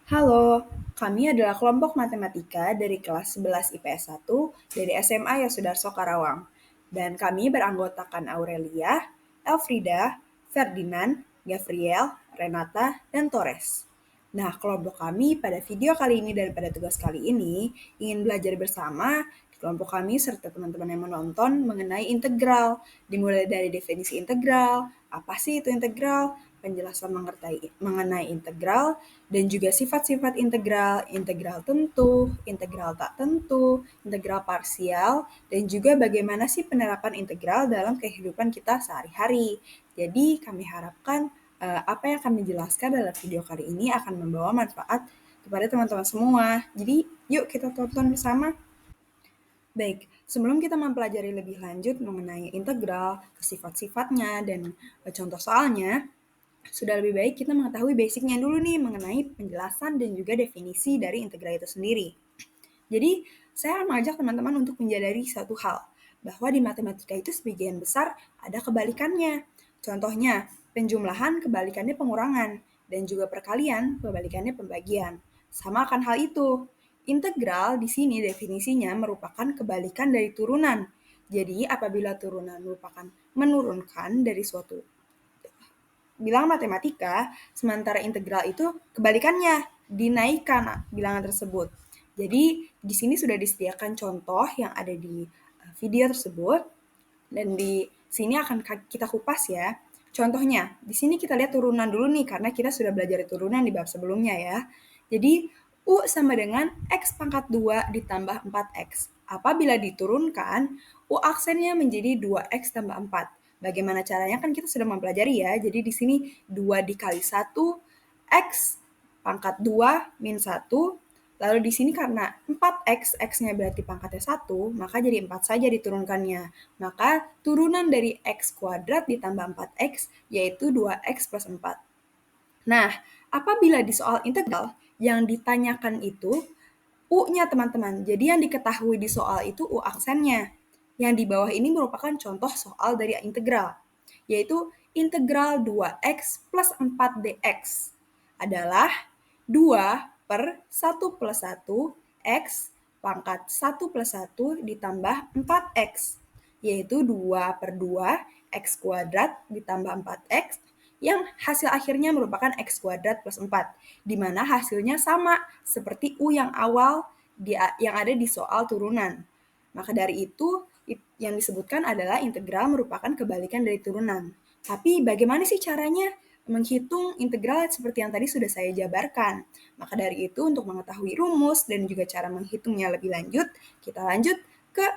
Halo, kami adalah kelompok matematika dari kelas 11 IPS 1 dari SMA Yosudarso Karawang. Dan kami beranggotakan Aurelia, Elfrida, Ferdinand, Gabriel, Renata, dan Torres. Nah, kelompok kami pada video kali ini dan pada tugas kali ini ingin belajar bersama di kelompok kami serta teman-teman yang menonton mengenai integral, dimulai dari definisi integral, apa sih itu integral, penjelasan mengenai integral, dan juga sifat-sifat integral, integral tentu, integral tak tentu, integral parsial, dan juga bagaimana sih penerapan integral dalam kehidupan kita sehari-hari. Jadi kami harapkan apa yang kami jelaskan dalam video kali ini akan membawa manfaat kepada teman-teman semua. Jadi yuk kita tonton bersama. Baik, sebelum kita mempelajari lebih lanjut mengenai integral, sifat-sifatnya, dan contoh soalnya, sudah lebih baik kita mengetahui basicnya dulu nih mengenai penjelasan dan juga definisi dari integral itu sendiri. Jadi, saya akan mengajak teman-teman untuk menyadari satu hal, bahwa di matematika itu sebagian besar ada kebalikannya. Contohnya, penjumlahan kebalikannya pengurangan, dan juga perkalian kebalikannya pembagian. Sama akan hal itu. Integral di sini definisinya merupakan kebalikan dari turunan. Jadi, apabila turunan merupakan menurunkan dari suatu bilangan matematika, sementara integral itu kebalikannya, dinaikkan bilangan tersebut. Jadi, di sini sudah disediakan contoh yang ada di video tersebut, dan di sini akan kita kupas ya. Contohnya, di sini kita lihat turunan dulu nih, karena kita sudah belajar turunan di bab sebelumnya ya. Jadi, U sama dengan X pangkat 2 ditambah 4X. Apabila diturunkan, U aksennya menjadi 2X tambah 4. Bagaimana caranya kan kita sudah mempelajari ya. Jadi di sini 2 dikali 1, X pangkat 2 min 1. Lalu di sini karena 4X, X-nya berarti pangkatnya 1, maka jadi 4 saja diturunkannya. Maka turunan dari X kuadrat ditambah 4X, yaitu 2X plus 4. Nah, apabila di soal integral, yang ditanyakan itu U-nya teman-teman. Jadi yang diketahui di soal itu U aksennya. Yang di bawah ini merupakan contoh soal dari integral, yaitu integral 2x plus 4 dx adalah 2 per 1 plus 1 x pangkat 1 plus 1 ditambah 4x, yaitu 2 per 2 x kuadrat ditambah 4x yang hasil akhirnya merupakan x kuadrat plus 4, di mana hasilnya sama seperti U yang awal yang ada di soal turunan. Maka dari itu, yang disebutkan adalah integral merupakan kebalikan dari turunan. Tapi bagaimana sih caranya menghitung integral seperti yang tadi sudah saya jabarkan? Maka dari itu, untuk mengetahui rumus dan juga cara menghitungnya lebih lanjut, kita lanjut ke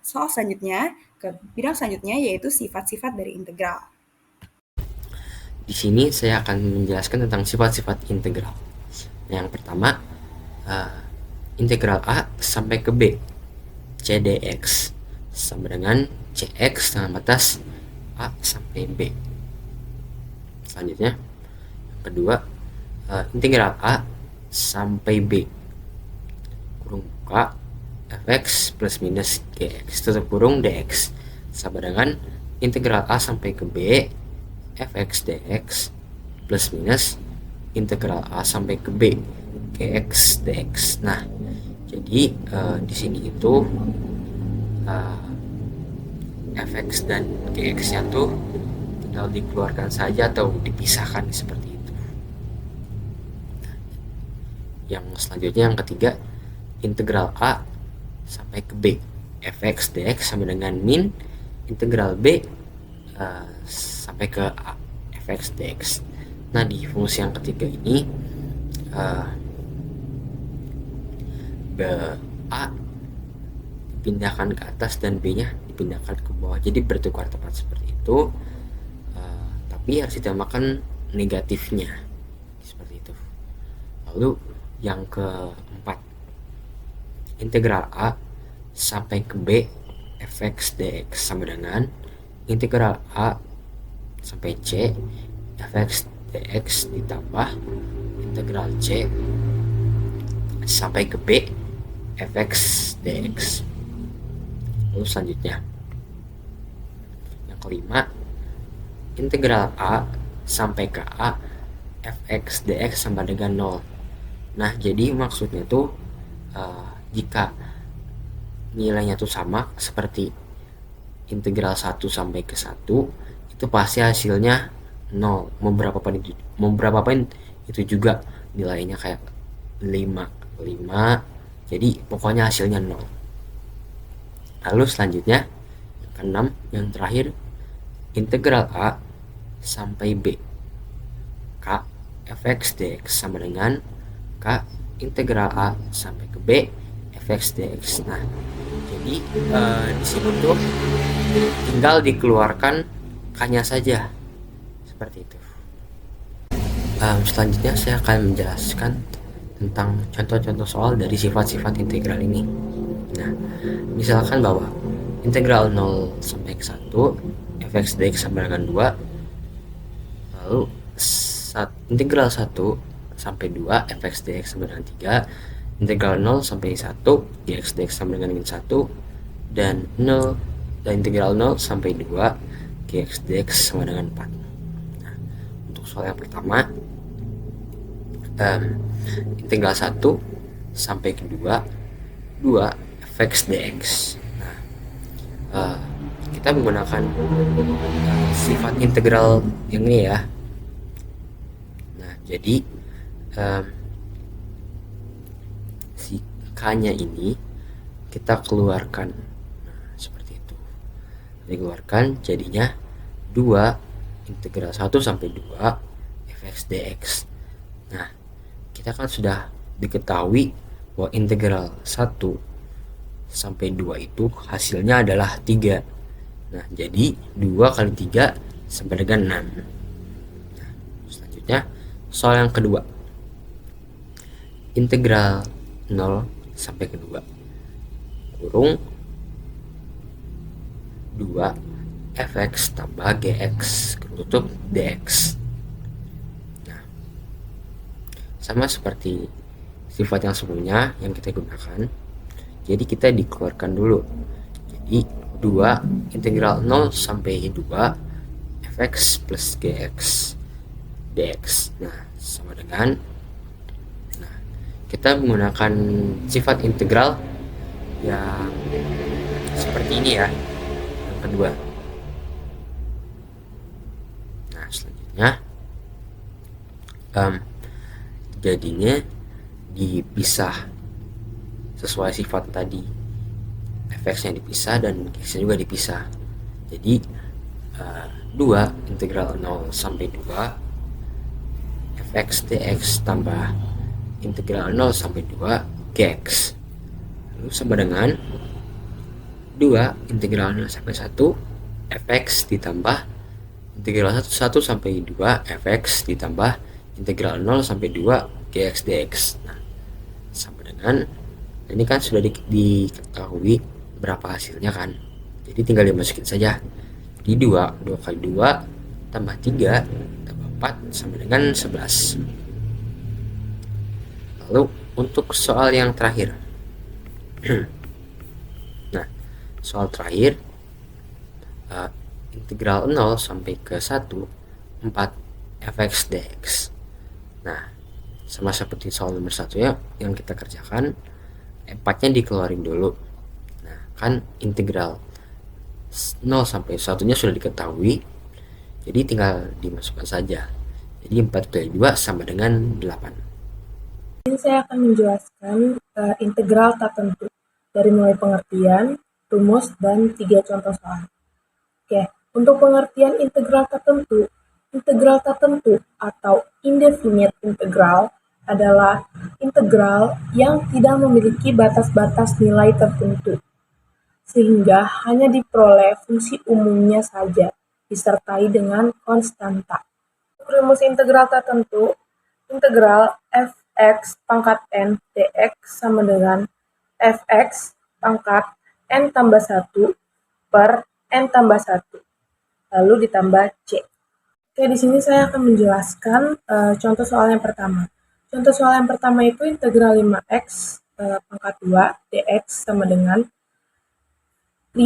soal selanjutnya, ke bidang selanjutnya, yaitu sifat-sifat dari integral. Di sini saya akan menjelaskan tentang sifat-sifat integral. Yang pertama, integral A sampai ke B, C dx sama dengan Cx dengan batas A sampai B. Selanjutnya, yang kedua, integral A sampai B, kurung buka, fx plus minus gx tutup kurung dx sama dengan integral A sampai ke B, fx dx plus minus integral A sampai ke B, gx dx. Nah, jadi di sini itu fx dan gx-nya tuh tinggal dikeluarkan saja atau dipisahkan seperti itu. Yang selanjutnya, yang ketiga, integral A sampai ke B, fx dx sama dengan min integral B sampai ke A, fx dx. Nah, di fungsi yang ketiga ini A dipindahkan ke atas dan B-nya dipindahkan ke bawah, jadi bertukar tempat seperti itu. Tapi harus ditambahkan negatifnya seperti itu. Lalu yang keempat, integral A sampai ke B fx dx sama dengan integral A sampai C fx dx ditambah integral C sampai ke B fx dx. Lalu selanjutnya, yang kelima, integral A sampai ke A fx dx sama dengan 0. Nah, jadi maksudnya tuh jika nilainya tuh sama seperti integral 1 sampai ke 1, itu pasti hasilnya 0. Mau berapa poin itu juga nilainya kayak 5 5, jadi pokoknya hasilnya 0. Lalu selanjutnya yang keenam, yang terakhir, integral A sampai B K fx dx sama dengan K integral A sampai ke B fx dx. Nah, jadi di sini tuh tinggal dikeluarkan K-nya saja, seperti itu. Selanjutnya saya akan menjelaskan tentang contoh-contoh soal dari sifat-sifat integral ini. Nah, misalkan bahwa integral 0 sampai ke 1 fx dx sama dengan 2, lalu integral 1 sampai 2 fx dx sama dengan 3, integral 0 sampai 1 dx dx sama dengan 1, dan integral 0 sampai 2 dx dx sama dengan 4. Nah, untuk soal yang pertama, integral 1 sampai ke 2 fx dx. Nah, kita menggunakan sifat integral yang ini ya. Nah, jadi si K-nya ini kita keluarkan. Nah, seperti itu. Dikeluarkan jadinya 2 integral 1 sampai 2 fx dx. Nah, kita kan sudah diketahui bahwa integral 1 sampai 2 itu hasilnya adalah 3. Nah, jadi 2 kali 3 sama dengan 6. Nah, selanjutnya soal yang kedua, integral 0 sampai ke 2 kurung 2 fx tambah gx tutup dx. Nah, sama seperti sifat yang sebelumnya yang kita gunakan, jadi kita dikeluarkan dulu. Jadi 2 integral 0 sampai 2 fx plus gx dx. Nah, sama dengan, nah, kita menggunakan sifat integral yang seperti ini ya, yang kedua. Nah, selanjutnya jadinya dipisah sesuai sifat tadi, fx-nya dipisah dan x-nya juga dipisah. Jadi 2 integral 0 sampai 2 fx dx tambah integral 0 sampai 2 gx, lalu sama dengan 2 integral 0 sampai 1 fx ditambah integral 1 sampai 2 fx ditambah integral 0 sampai 2 gx dx. Nah, sama dengan, ini kan sudah diketahui berapa hasilnya kan, jadi tinggal dimasukin saja. Di 2 kali 2 tambah 3 tambah 4 sama dengan 11. Lalu untuk soal yang terakhir, nah, soal terakhir, integral 0 sampai ke 1 4 fx dx. Nah, sama seperti soal nomor 1 ya yang kita kerjakan, 4-nya dikeluarin dulu. Nah, kan integral 0 sampai 1-nya sudah diketahui, jadi tinggal dimasukkan saja. Jadi 4 kali 2 sama dengan 8. Ini saya akan menjelaskan integral tak tentu dari mulai pengertian, rumus, dan 3 contoh soal. Oke, untuk pengertian integral tak tentu atau indefinite integral adalah integral yang tidak memiliki batas-batas nilai tertentu, sehingga hanya diperoleh fungsi umumnya saja, disertai dengan konstanta. Rumus integral tak tentu, integral fx pangkat n dx sama dengan fx pangkat n tambah 1 per n tambah 1, lalu ditambah c. Oke, di sini saya akan menjelaskan contoh soal yang pertama. Contoh soal yang pertama itu integral 5x pangkat 2 dx sama dengan 5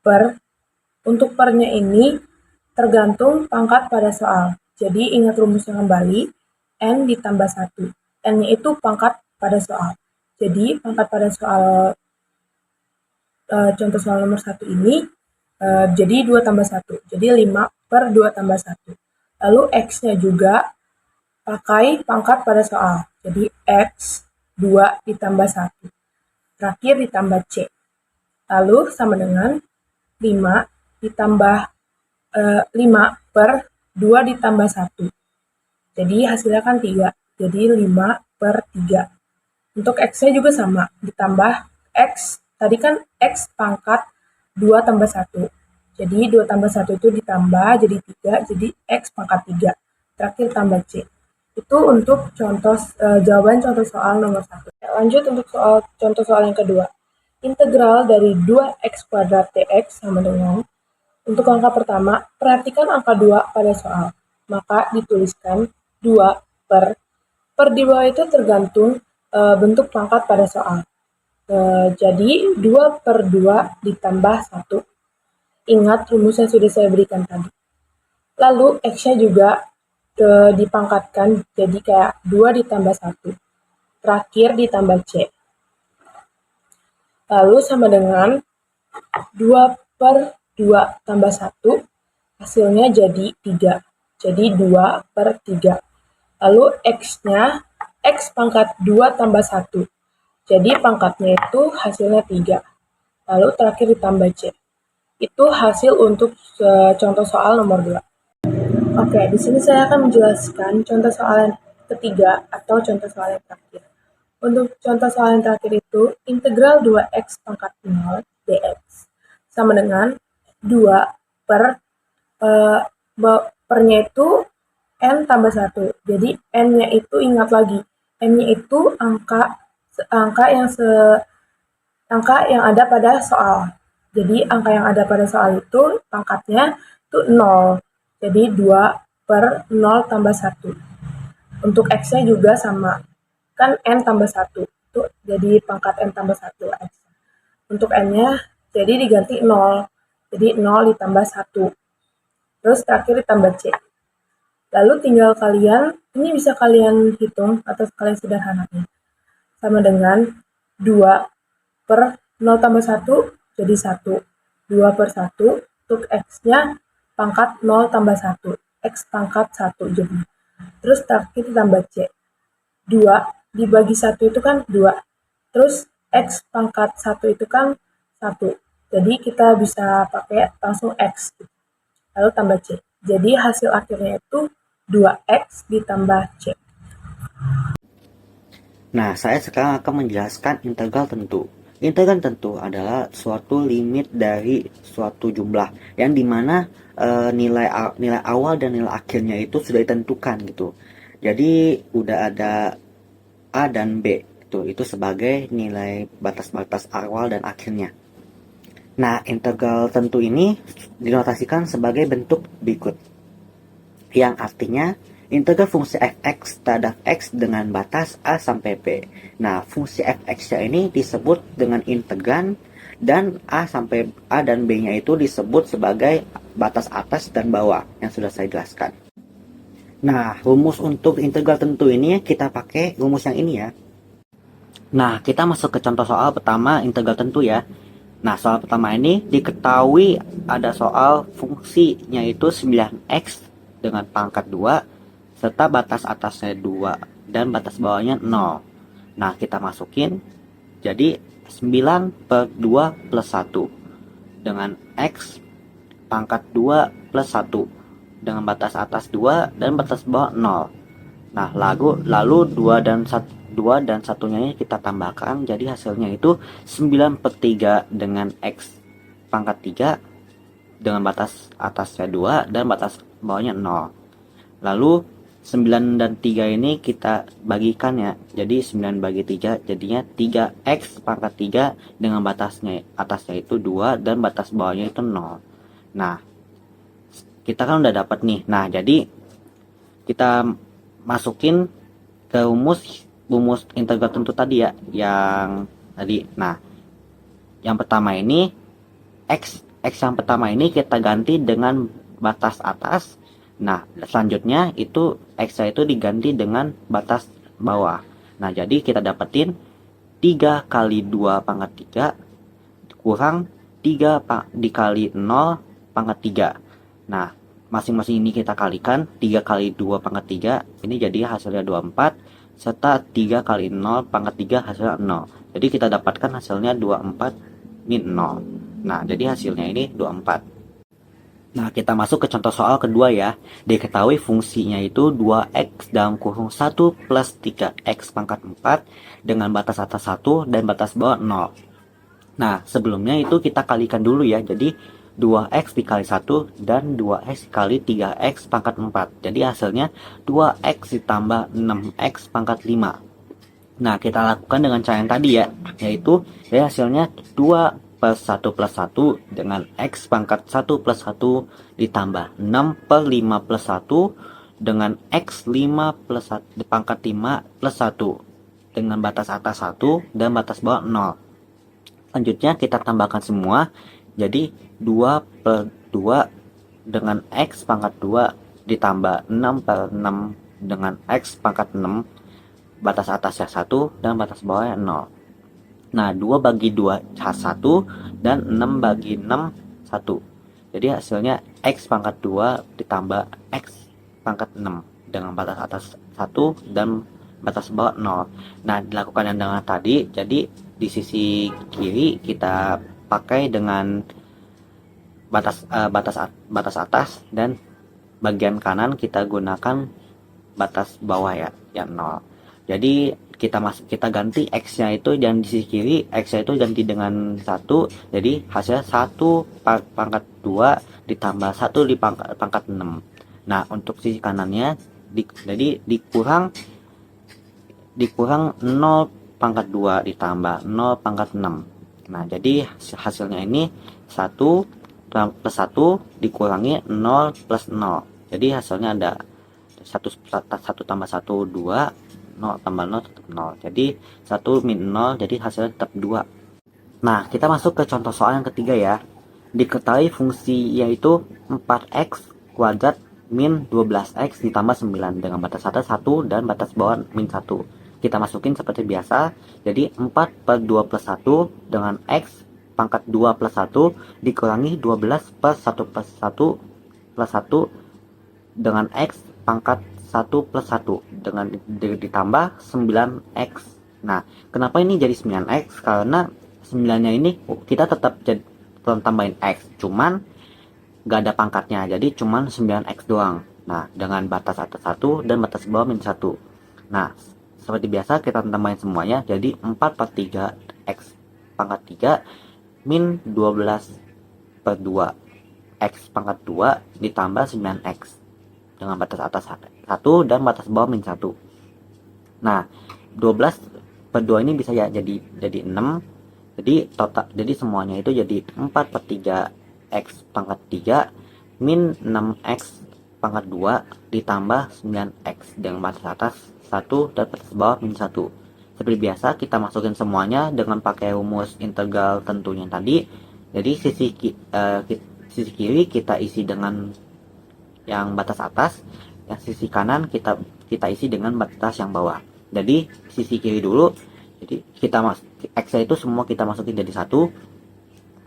per, untuk pernya ini tergantung pangkat pada soal. Jadi ingat rumusnya kembali, n ditambah 1. N-nya itu pangkat pada soal. Jadi pangkat pada soal contoh soal nomor 1 ini jadi 2 tambah 1. Jadi 5 per 2 tambah 1. Lalu X-nya juga pakai pangkat pada soal. Jadi X 2 ditambah 1. Terakhir ditambah C. Lalu sama dengan 5 ditambah 5 per 2 ditambah 1. Jadi hasilnya kan 3. Jadi 5 per 3. Untuk X-nya juga sama. Ditambah X, tadi kan X pangkat 2 tambah 1. Jadi 2 tambah 1 itu ditambah jadi 3, jadi X pangkat 3. Terakhir tambah C. Itu untuk jawaban contoh soal nomor 1. Lanjut untuk contoh soal yang kedua. Integral dari 2x kuadrat dx sama dengan, untuk angka pertama, perhatikan angka 2 pada soal. Maka dituliskan 2 per di bawah itu tergantung bentuk pangkat pada soal. Jadi 2 per 2 ditambah 1. Ingat rumus yang sudah saya berikan tadi. Lalu X-nya juga dipangkatkan jadi kayak 2 ditambah 1. Terakhir ditambah C. Lalu sama dengan 2 per 2 tambah 1, hasilnya jadi 3. Jadi 2 per 3. Lalu X-nya, X pangkat 2 tambah 1. Jadi pangkatnya itu hasilnya 3. Lalu terakhir ditambah C. Itu hasil untuk contoh soal nomor 2. Oke, di sini saya akan menjelaskan contoh soal yang ketiga atau contoh soal yang terakhir. Untuk contoh soal yang terakhir itu, integral 2x pangkat 0 dx sama dengan 2 per pernya itu n tambah 1. Jadi n-nya itu ingat lagi, n-nya itu angka yang ada pada soal. Jadi angka yang ada pada soal itu pangkatnya itu 0. Jadi 2 per 0 tambah 1. Untuk X-nya juga sama. Kan N tambah 1. Itu jadi pangkat N tambah 1 X. Untuk N-nya jadi diganti 0. Jadi 0 ditambah 1. Terus terakhir ditambah C. Lalu tinggal kalian, ini bisa kalian hitung atau kalian sederhanakan. Sama dengan 2 per 0 tambah 1 jadi 1. 2 per 1. Untuk X-nya pangkat 0 tambah 1. X pangkat 1 jadi. Terus terakhir ditambah C. 2 dibagi 1 itu kan 2. Terus X pangkat 1 itu kan 1. Jadi kita bisa pakai langsung X. Lalu tambah C. Jadi hasil akhirnya itu 2X ditambah C. Nah, saya sekarang akan menjelaskan integral tentu. Integral tentu adalah suatu limit dari suatu jumlah yang dimana nilai awal dan nilai akhirnya itu sudah ditentukan gitu. Jadi udah ada A dan B itu sebagai nilai batas-batas awal dan akhirnya. Nah, integral tentu ini dinotasikan sebagai bentuk berikut, yang artinya integral fungsi fx terhadap x dengan batas a sampai b. Nah, fungsi fx-nya ini disebut dengan integran, dan a dan b-nya itu disebut sebagai batas atas dan bawah yang sudah saya jelaskan. Nah, rumus untuk integral tentu ini kita pakai rumus yang ini ya. Nah, kita masuk ke contoh soal pertama integral tentu ya. Nah, soal pertama ini diketahui ada soal fungsinya itu 9x dengan pangkat 2 serta batas atasnya 2 dan batas bawahnya 0. Nah, kita masukin jadi 9 per 2 plus 1 dengan x pangkat 2 plus 1 dengan batas atas 2 dan batas bawah 0. Nah, lalu 2 dan satunya ini kita tambahkan, jadi hasilnya itu 9 per 3 dengan x pangkat 3 dengan batas atasnya 2 dan batas bawahnya 0. Lalu 9 dan 3 ini kita bagikan ya, jadi 9 bagi 3 jadinya 3x pangkat 3 dengan batasnya atasnya itu 2 dan batas bawahnya itu 0. Nah, kita kan udah dapat nih. Nah, jadi kita masukin ke rumus integral tentu tadi ya, yang tadi. Nah, yang pertama ini x yang pertama ini kita ganti dengan batas atas. Nah, selanjutnya itu x itu diganti dengan batas bawah. Nah, jadi kita dapetin 3 kali 2 pangkat 3 kurang 3 dikali 0 pangkat 3. Nah, masing-masing ini kita kalikan, 3 kali 2 pangkat 3 ini jadi hasilnya 24, serta 3 kali 0 pangkat 3 hasilnya 0. Jadi kita dapatkan hasilnya 24 min 0. Nah, jadi hasilnya ini 24. Nah, kita masuk ke contoh soal kedua ya. Diketahui fungsinya itu 2x dalam kurung 1 plus 3x pangkat 4 dengan batas atas 1 dan batas bawah 0. Nah, sebelumnya itu kita kalikan dulu ya. Jadi 2x dikali 1 dan 2x dikali 3x pangkat 4. Jadi hasilnya 2x ditambah 6x pangkat 5. Nah, kita lakukan dengan cara yang tadi ya. Yaitu hasilnya 2 plus 1 plus 1 dengan X pangkat 1 plus 1 ditambah 6 per 5 plus 1 dengan X 5 plus 1, pangkat 5 plus 1 dengan batas atas 1 dan batas bawah 0. Selanjutnya kita tambahkan semua. Jadi 2 per 2 dengan X pangkat 2 ditambah 6 per 6 dengan X pangkat 6, batas atasnya 1 dan batas bawahnya 0. Nah, 2 bagi 2 1 dan 6 bagi 6 1. Jadi hasilnya X pangkat 2 ditambah X pangkat 6 dengan batas atas 1 dan batas bawah 0. Nah, dilakukan yang dengan tadi. Jadi di sisi kiri kita pakai dengan batas atas, dan bagian kanan kita gunakan batas bawah ya, 0. Jadi kita ganti X-nya itu, dan di sisi kiri X-nya itu ganti dengan 1. Jadi hasilnya 1 pangkat 2 ditambah 1 di pangkat 6. Nah, untuk sisi kanannya jadi dikurang 0 pangkat 2 ditambah 0 pangkat 6. Nah, jadi hasilnya ini 1 plus 1 dikurangi 0 plus 0. Jadi hasilnya ada 1 tambah 1 2, 0 tambah 0 tetap 0. Jadi 1 min 0, jadi hasilnya tetap 2. Nah, kita masuk ke contoh soal yang ketiga ya. Diketahui fungsi yaitu 4x kuadrat min 12x ditambah 9 dengan batas atas 1 dan batas bawah min 1. Kita masukin seperti biasa. Jadi 4 per 2 plus 1 dengan x pangkat 2 plus 1 dikurangi 12 per 1 plus 1 plus 1 dengan x pangkat 1 plus 1 dengan ditambah 9x. Nah, kenapa ini jadi 9x? Karena 9-nya ini kita tetap tambahin x, cuman gak ada pangkatnya, jadi cuman 9x doang. Nah, dengan batas atas 1 dan batas bawah min 1. Nah, seperti biasa kita tambahin semuanya. Jadi 4 per 3 x pangkat 3 min 12 per 2 x pangkat 2 ditambah 9x dengan batas atas 1 dan batas bawah min 1. Nah, 12 per 2 ini bisa ya jadi 6. Jadi semuanya itu jadi 4 per 3 x pangkat 3 min 6x pangkat 2 ditambah 9x dengan batas atas 1 dan batas bawah min 1. Seperti biasa kita masukin semuanya dengan pakai rumus integral tentunya tadi. Jadi sisi kiri kita isi dengan yang batas atas, yang sisi kanan kita isi dengan batas yang bawah. Jadi sisi kiri dulu. Jadi x itu semua kita masukin jadi 1.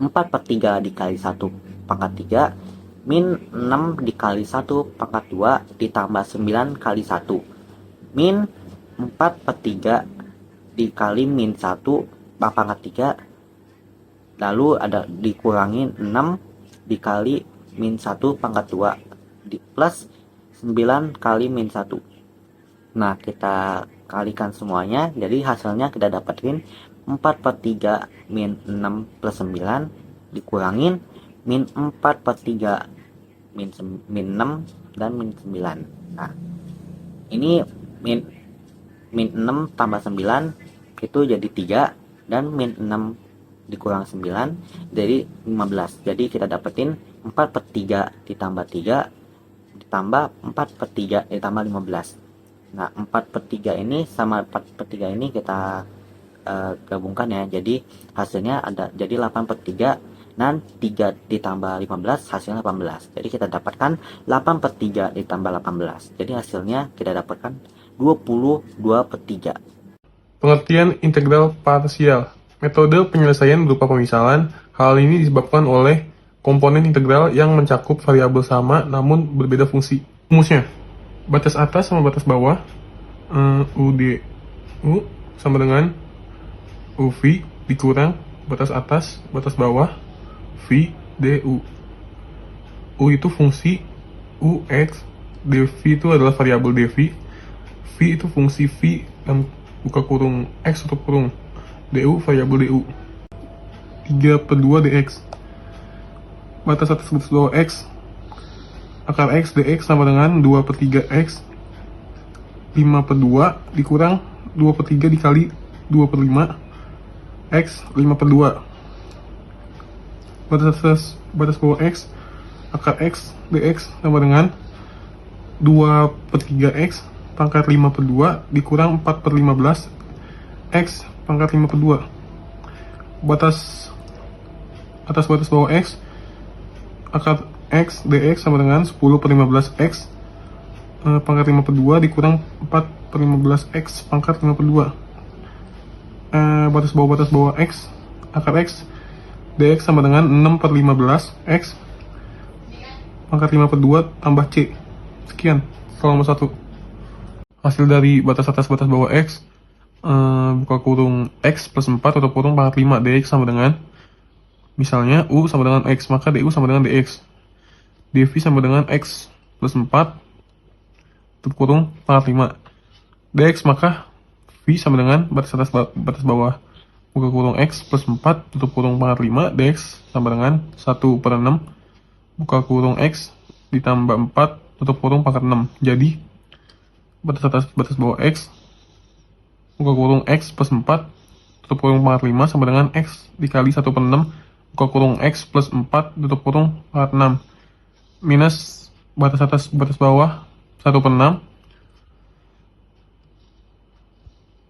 4 per 3 dikali 1 pangkat 3 min 6 dikali 1 pangkat 2 ditambah 9 kali 1 min 4 per 3 dikali min 1 pangkat 3, lalu ada dikurangi 6 dikali min 1 pangkat 2 plus 9 kali min 1. Nah, kita kalikan semuanya. Jadi hasilnya kita dapatin 4 per 3 min 6 plus 9 dikurangin min 4 per 3 min 6 dan min 9. Nah, ini min 6 tambah 9 itu jadi 3, dan min 6 dikurang 9 jadi 15. Jadi kita dapetin 4 per 3 ditambah 3 ditambah 4 per 3 ditambah 15. Nah, 4 per 3 ini sama 4 per 3 ini kita gabungkan ya. Jadi hasilnya ada jadi 8 per 3, dan 3 ditambah 15 hasilnya 18. Jadi kita dapatkan 8 per 3 ditambah 18. Jadi hasilnya kita dapatkan 22 per 3. Pengertian integral parsial. Metode penyelesaian berupa pemisalan. Hal ini disebabkan oleh komponen integral yang mencakup variabel sama namun berbeda fungsi. Rumusnya, batas atas sama batas bawah, UDU sama dengan UV dikurang batas atas, batas bawah, V DU. U itu fungsi UX, dV itu adalah variabel dV, V itu fungsi V dan buka kurung X tutup kurung, DU variabel DU. 3/2 dx. Batas atas batas bawah X, akar X dx sama dengan 2/3 X, 5/2 dikurang 2/3 dikali 2/5 X, 5/2. Batas atas batas bawah X, akar X dx sama dengan 2/3 X pangkat 5/2 dikurang 4/15 X pangkat 5/2. Batas atas batas bawah X, akar X dx sama dengan 10/15 X pangkat 5/2 dikurang 4/15 X pangkat 5/2. Batas bawah X, akar X dx sama dengan 6/15 X pangkat 5/2 tambah C. Sekian, soal nomor 1. Hasil dari batas atas batas bawah X, buka kurung X plus 4 tutup kurung pangkat 5 dx sama dengan, misalnya U sama dengan X, maka DU sama dengan DX. dV sama dengan X plus 4 tutup kurung pangkat 5 dx, maka V sama dengan batas atas batas bawah buka kurung X plus 4 tutup kurung pangkat 5 dx sama dengan 1/6 buka kurung X ditambah 4 tutup kurung pangkat 6. Jadi batas atas batas bawah X buka kurung X plus 4 tutup kurung pangkat 5 sama dengan X dikali 1/6 buka kurung X plus 4 tutup kurung pangkat 6 minus batas atas batas bawah 1/6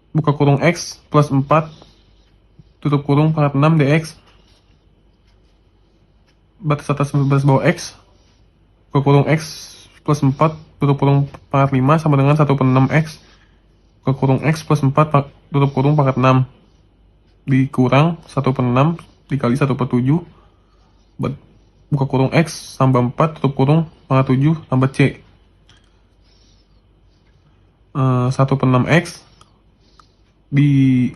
buka kurung X plus 4 tutup kurung pangkat 6 dx. Batas atas batas bawah X buka kurung X plus 4 tutup kurung pangkat 5 sama dengan 1/6 X buka kurung X plus 4 tutup kurung pangkat 6 dikurang 1/6 dikali 1/7 buka kurung X tambah 4 tutup kurung pangkat 7 tambah C. 1/6 X di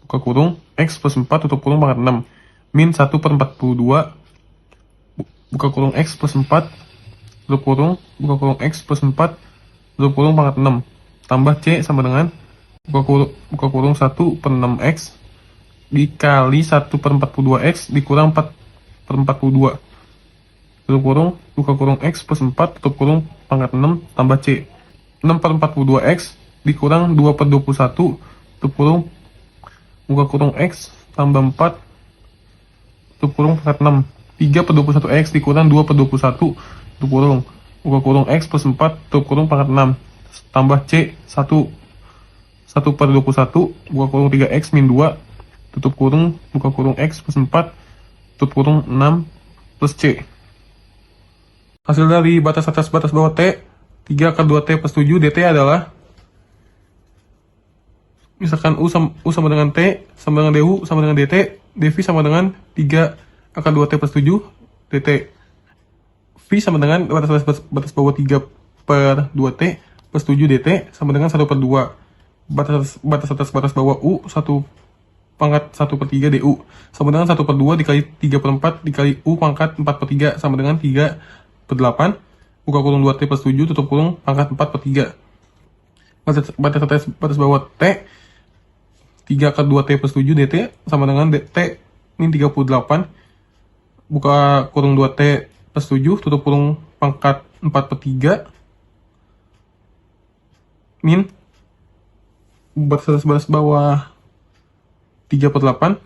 buka kurung X plus 4 tutup kurung pangkat 6 min 1/42 buka kurung X plus 4 tutup kurung buka kurung X plus 4 tutup kurung pangkat 6 tambah C sama dengan buka kurung 1/6 X dikali 1/42 X dikurang 4/42 tutup kurung buka kurung X plus 4 tutup kurung pangkat 6 tambah C. 6/42 X dikurang 2/21 tutup kurung buka kurung X tambah 4 tutup kurung pangkat 6. 3/21 X dikurang 2/21 tutup kurung buka kurung X plus 4 tutup kurung pangkat 6 tambah C 1/21 buka kurung 3X min 2 tutup kurung buka kurung X plus 4 tutup kurung 6 plus C. Hasil dari batas atas batas bawah T 3/2T plus 7 dt adalah, misalkan U sama dengan T sama dengan DU sama dengan dt, dV sama dengan 3/2T plus 7 dt. V sama dengan batas bawah 3/2T plus 7 dt sama dengan 1/2. Batas atas batas bawah U 1 pangkat 1/3 DU sama dengan 1/2 dikali 3/4 dikali U pangkat 4/3 sama dengan 3/8 buka kurung 2T plus 7 tutup kurung pangkat 4/3. Batas atas batas bawah T 3/2T plus 7 dt sama dengan T min 38 buka kurung 2T plus 7 tutup kurung pangkat 4/3 min batas atas batas bawah 3/8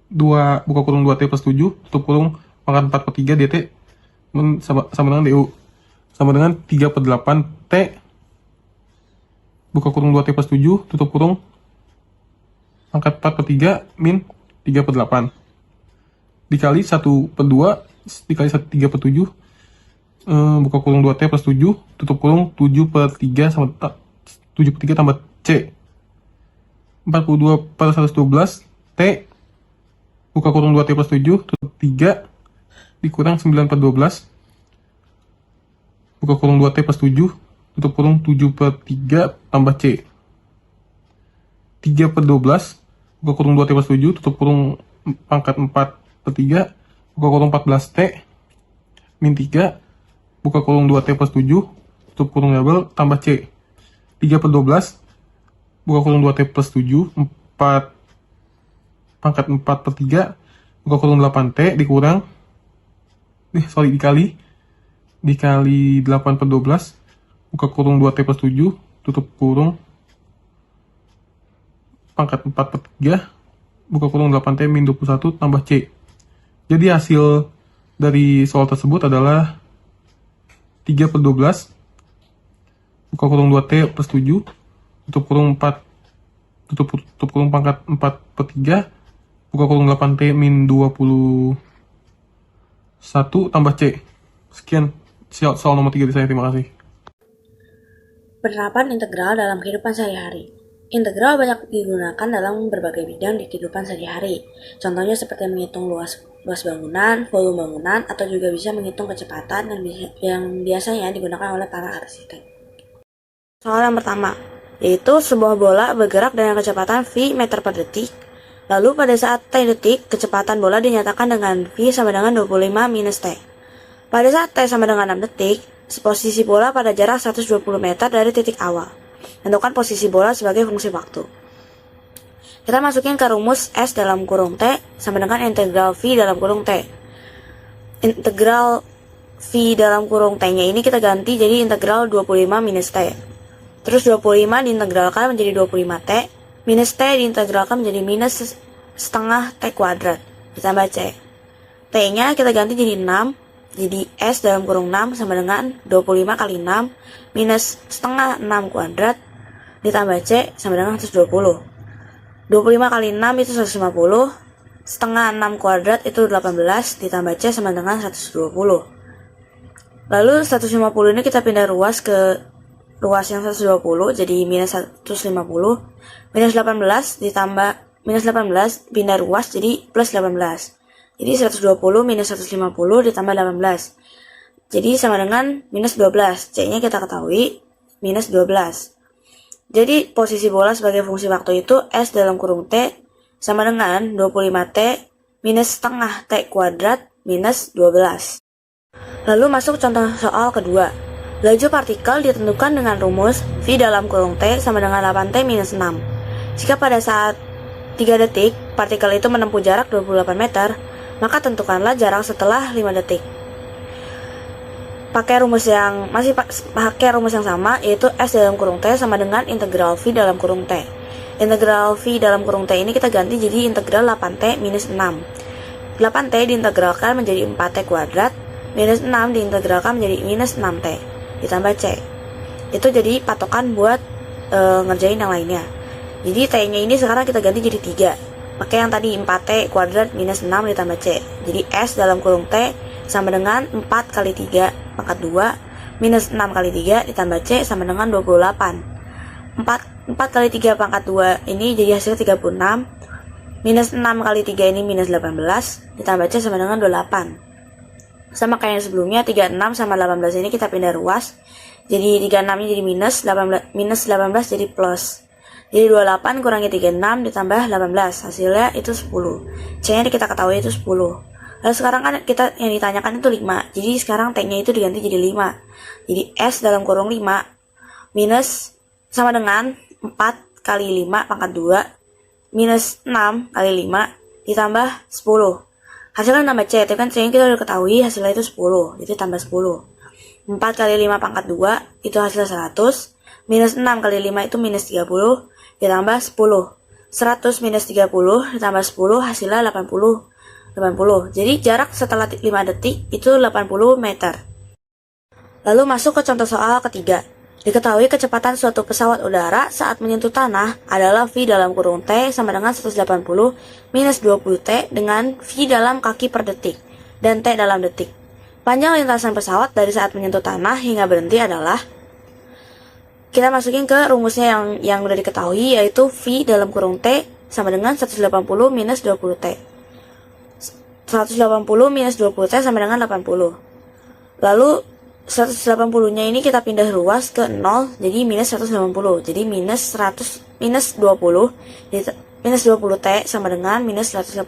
2 buka kurung 2T plus 7 tutup kurung pangkat 4/3 dt sama dengan DU sama dengan 3/8 T buka kurung 2T plus 7 tutup kurung pangkat 4/3 min 3/8 dikali 1/2 dikali 3/7 buka kurung 2T plus 7 tutup kurung 7/3 sama 7/3 tambah C. 42 per 112 T buka kurung 2T plus 7 tutup 3 dikurang 9 per 12 buka kurung 2T plus 7 tutup kurung 7 per 3 tambah C 3 per 12 buka kurung 2T plus 7 tutup kurung pangkat 4 per 3 buka kurung 14T min 3 buka kurung 2T plus 7 tutup kurung double tambah C 3 per 12 buka kurung 2T plus 7 4 pangkat 4 per 3 buka kurung 8T dikurang dikali 8 per 12 buka kurung 2T plus 7 tutup kurung pangkat 4 per 3 buka kurung 8T min 21 tambah C. Jadi hasil dari soal tersebut adalah 3 per 12 buka kurung 2T plus 7 tutup kurung 4 tutup kurung pangkat 4 per 3 buka kurung 8T min 21 tambah C. Sekian soal nomor 3 dari saya, terima kasih. Penerapan integral dalam kehidupan sehari-hari. Integral banyak digunakan dalam berbagai bidang di kehidupan sehari-hari. Contohnya seperti menghitung luas bangunan, volume bangunan, atau juga bisa menghitung kecepatan yang biasanya digunakan oleh para arsitek. Soal yang pertama, yaitu sebuah bola bergerak dengan kecepatan v meter per detik. Lalu pada saat t detik, kecepatan bola dinyatakan dengan v sama dengan 25 minus t. Pada saat t sama dengan 6 detik, posisi bola pada jarak 120 meter dari titik awal. Tentukan posisi bola sebagai fungsi waktu. Kita masukin ke rumus S dalam kurung T sama dengan integral V dalam kurung T. Integral V dalam kurung T-nya ini kita ganti jadi integral 25 minus T. Terus 25 diintegralkan menjadi 25T, minus T diintegralkan menjadi minus setengah T kuadrat, ditambah C. T-nya kita ganti jadi 6, jadi S dalam kurung 6 sama dengan 25 kali 6, minus setengah 6 kuadrat, ditambah C sama dengan 120. 25 kali 6 itu 150, setengah 6 kuadrat itu 18, ditambah C sama dengan 120. Lalu 150 ini kita pindah ruas ke ruas yang 120 jadi minus 150, minus 18 ditambah minus 18 pindah ruas jadi plus 18, jadi 120 minus 150 ditambah 18 jadi sama dengan minus 12. C nya kita ketahui minus 12. Jadi posisi bola sebagai fungsi waktu itu S dalam kurung T sama dengan 25T minus setengah T kuadrat minus 12. Lalu masuk contoh soal kedua. Laju partikel ditentukan dengan rumus V dalam kurung T sama dengan 8T minus 6. Jika pada saat 3 detik, partikel itu menempuh jarak 28 meter, maka tentukanlah jarak setelah 5 detik. Pakai rumus yang sama, yaitu S dalam kurung T sama dengan integral V dalam kurung T. Integral V dalam kurung T ini kita ganti jadi integral 8T minus 6. 8T diintegralkan menjadi 4T kuadrat, minus 6 diintegralkan menjadi minus 6T. Ditambah C. Itu jadi patokan buat ngerjain yang lainnya. Jadi T-nya ini sekarang kita ganti jadi 3. Pakai yang tadi 4T kuadrat minus 6 ditambah C. Jadi S dalam kurung T sama dengan 4 kali 3 pangkat 2 minus 6 kali 3 ditambah C sama dengan 28. 4 kali 3 pangkat 2 ini jadi hasil 36. Minus 6 kali 3 ini minus 18 ditambah C sama dengan 28. Sama kayak yang sebelumnya, 36 sama 18 ini kita pindah ruas. Jadi 36 ini jadi minus 18 jadi plus. Jadi 28 kurangi 36 ditambah 18, hasilnya itu 10. C nya kita ketahui itu 10. Lalu sekarang kan kita yang ditanyakan itu 5. Jadi sekarang T nya itu diganti jadi 5. Jadi S dalam kurung 5 minus sama dengan 4 kali 5 pangkat 2 minus 6 kali 5 ditambah 10. Hasilnya tambah C, tapi kan C nya kita udah ketahui hasilnya itu 10, jadi tambah 10. 4 kali 5 pangkat 2 itu hasilnya 100, minus 6 kali 5 itu minus 30, ditambah 10. 100 minus 30 ditambah 10 hasilnya 80. Jadi jarak setelah 5 detik itu 80 meter. Lalu masuk ke contoh soal ketiga. Diketahui kecepatan suatu pesawat udara saat menyentuh tanah adalah V dalam kurung T sama dengan 180 minus 20T dengan V dalam kaki per detik dan T dalam detik. Panjang lintasan pesawat dari saat menyentuh tanah hingga berhenti adalah kita masukin ke rumusnya yang udah diketahui, yaitu V dalam kurung T sama dengan 180 minus 20T. 180 minus 20T sama dengan 80. Lalu 180-nya ini kita pindah ruas ke 0, jadi minus 180. Jadi minus 20, minus 20T sama dengan minus 180.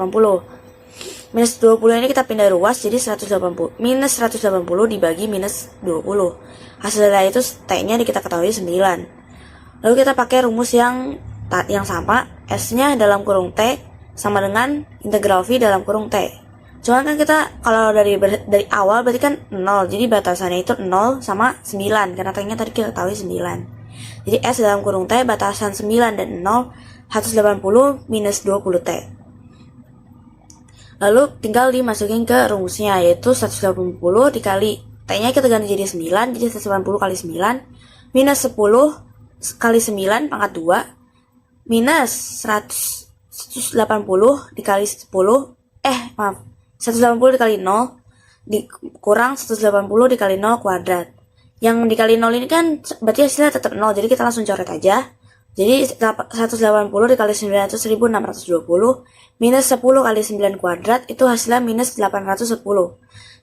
Minus 20 ini kita pindah ruas, jadi 180. Minus 180 dibagi minus 20. Hasilnya itu T-nya kita ketahui 9. Lalu kita pakai rumus yang sama, S-nya dalam kurung T sama dengan integral V dalam kurung T. Cuman kan kita kalau dari awal berarti kan 0, jadi batasannya itu 0 sama 9, karena T-nya tadi kita ketahui 9. Jadi S dalam kurung T batasan 9 dan 0, 180 minus 20T. Lalu tinggal dimasukin ke rumusnya, yaitu 180 dikali T-nya kita ganti jadi 9, jadi 180 kali 9, minus 10 kali 9 pangkat 2, minus 180 dikali 10, 180 dikali 0 dikurang 180 dikali 0 kuadrat. Yang dikali 0 ini kan berarti hasilnya tetap 0, jadi kita langsung coret aja. Jadi 180 dikali 9 itu 1620, minus 10 kali 9 kuadrat itu hasilnya minus 810.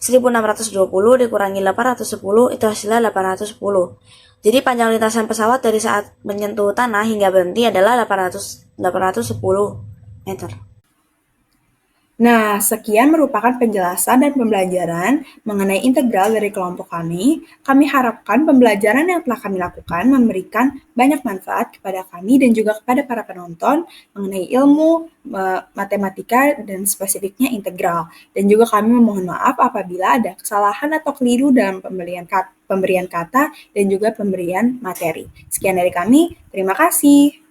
1620 dikurangi 810 itu hasilnya 810. Jadi panjang lintasan pesawat dari saat menyentuh tanah hingga berhenti adalah 810 meter. Nah, sekian merupakan penjelasan dan pembelajaran mengenai integral dari kelompok kami. Kami harapkan pembelajaran yang telah kami lakukan memberikan banyak manfaat kepada kami dan juga kepada para penonton mengenai ilmu matematika dan spesifiknya integral. Dan juga kami memohon maaf apabila ada kesalahan atau keliru dalam pemberian kata dan juga pemberian materi. Sekian dari kami, terima kasih.